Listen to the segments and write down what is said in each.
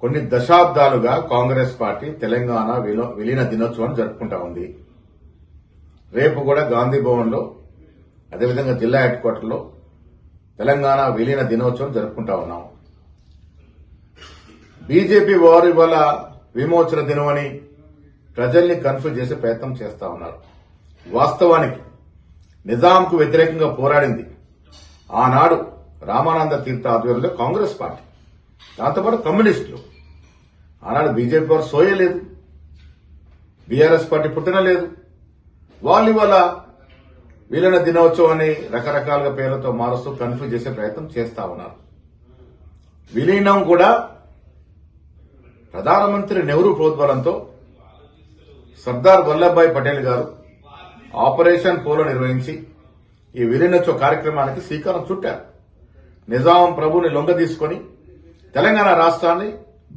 కొన్ని దశాబ్దాలుగా కాంగ్రెస్ పార్టీ తెలంగాణ విలీన దినోత్సవం జరుపుకుంటా ఉంది. రేపు కూడా గాంధీ భవన్ లో అదేవిధంగా జిల్లా హెడ్ క్వార్టర్ లో తెలంగాణ విలీన దినోత్సవం జరుపుకుంటా ఉన్నాం. బీజేపీ వారు ఇవాళ విమోచన దినమని ప్రజల్ని కన్ఫ్యూజ్ చేసే ప్రయత్నం చేస్తా ఉన్నారు. వాస్తవానికి నిజాంకు వ్యతిరేకంగా పోరాడింది ఆనాడు రామానంద తీర్థ ఆధ్వర్యంలో కాంగ్రెస్ పార్టీ, దాంతోపాటు కమ్యూనిస్టులు. ఆనాడు బీజేపీ వారు సోయలేదు, బీఆర్ఎస్ పార్టీ పుట్టినలేదు. వాళ్ళు ఇవాళ విలీన దినోత్సవాన్ని రకరకాలుగా పేర్లతో మారుస్తూ కన్ఫ్యూజ్ చేసే ప్రయత్నం చేస్తా ఉన్నారు. విలీనం కూడా ప్రధానమంత్రి నెహ్రూ ప్రోద్బలంతో సర్దార్ వల్లభాయ్ పటేల్ గారు ఆపరేషన్ పోలో నిర్వహించి ఈ విలీనోత్సవ కార్యక్రమానికి శ్రీకారం చుట్టారు. నిజాం ప్రభుని లొంగ తీసుకుని తెలంగాణ రాష్ట్రాన్ని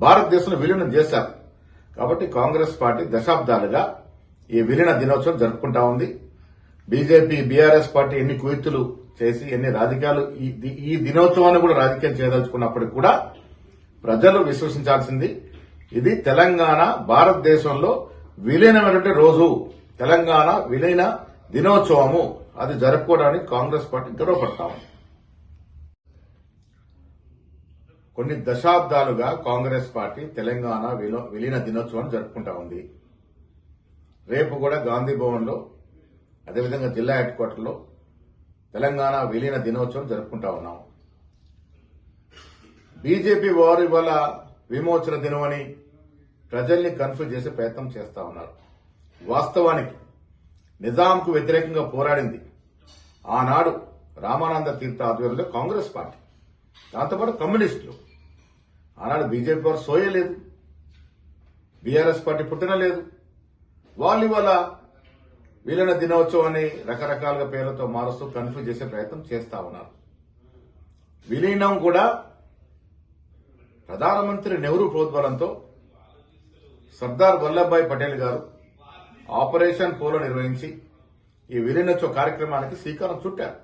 భారతదేశంలో విలీనం చేశారు. కాబట్టి కాంగ్రెస్ పార్టీ దశాబ్దాలుగా ఈ విలీన దినోత్సవం జరుపుకుంటా ఉంది. బీజేపీ బీఆర్ఎస్ పార్టీ ఎన్ని కుయుక్తులు చేసి ఎన్ని రాజకీయాలు ఈ దినోత్సవాన్ని కూడా రాజకీయం చేయదలుచుకున్నప్పటికీ కూడా ప్రజలు విశ్వసించాల్సింది ఇది తెలంగాణ భారతదేశంలో విలీనమైనటువంటి రోజు, తెలంగాణ విలీన దినోత్సవము. అది జరుపుకోవడానికి కాంగ్రెస్ పార్టీ గర్వపడతాము. కొన్ని దశాబ్దాలుగా కాంగ్రెస్ పార్టీ తెలంగాణ విలీన దినోత్సవం జరుపుకుంటా ఉంది. రేపు కూడా గాంధీ భవన్ లో అదేవిధంగా జిల్లా హెడ్ క్వార్టర్ లో తెలంగాణ విలీన దినోత్సవం జరుపుకుంటా ఉన్నాం. బీజేపీ వారు ఇవాళ విమోచన దినమని ప్రజల్ని కన్ఫ్యూజ్ చేసే ప్రయత్నం చేస్తా ఉన్నారు. వాస్తవానికి నిజాంకు వ్యతిరేకంగా పోరాడింది ఆనాడు రామానంద తీర్థ ఆధ్వర్యంలో కాంగ్రెస్ పార్టీ, దాంతోపాటు కమ్యూనిస్టులు. ఆనాడు బీజేపీ వారు సోయలేదు, బీఆర్ఎస్ పార్టీ పుట్టినలేదు. వాళ్ళు ఇవాళ విలీన దినోత్సవాన్ని రకరకాలుగా పేర్లతో మారుస్తూ కన్ఫ్యూజ్ చేసే ప్రయత్నం చేస్తా ఉన్నారు. విలీనం కూడా ప్రధానమంత్రి నెహ్రూ ప్రోద్బలంతో సర్దార్ వల్లభాయ్ పటేల్ గారు ఆపరేషన్ పోలో నిర్వహించి ఈ విలీనోత్సవ కార్యక్రమానికి శ్రీకారం చుట్టారు.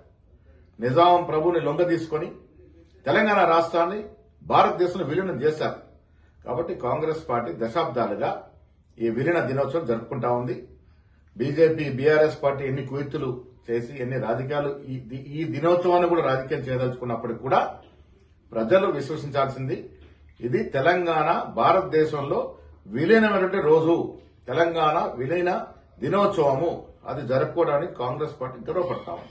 నిజాం ప్రభుని లొంగ తీసుకుని తెలంగాణ రాష్ట్రాన్ని భారతదేశంలో విలీనం చేశారు. కాబట్టి కాంగ్రెస్ పార్టీ దశాబ్దాలుగా ఈ విలీన దినోత్సవం జరుపుకుంటా ఉంది. బీజేపీ బీఆర్ఎస్ పార్టీ ఎన్ని కుయుక్తులు చేసి ఎన్ని రాజకీయాలు ఈ దినోత్సవాన్ని కూడా రాజకీయం చేయదలుచుకున్నప్పటికీ కూడా ప్రజలు విశ్వసించాల్సింది ఇది తెలంగాణ భారతదేశంలో విలీనమైనటువంటి రోజు, తెలంగాణ విలీన దినోత్సవము. అది జరుపుకోవడానికి కాంగ్రెస్ పార్టీ గర్వపడతాము.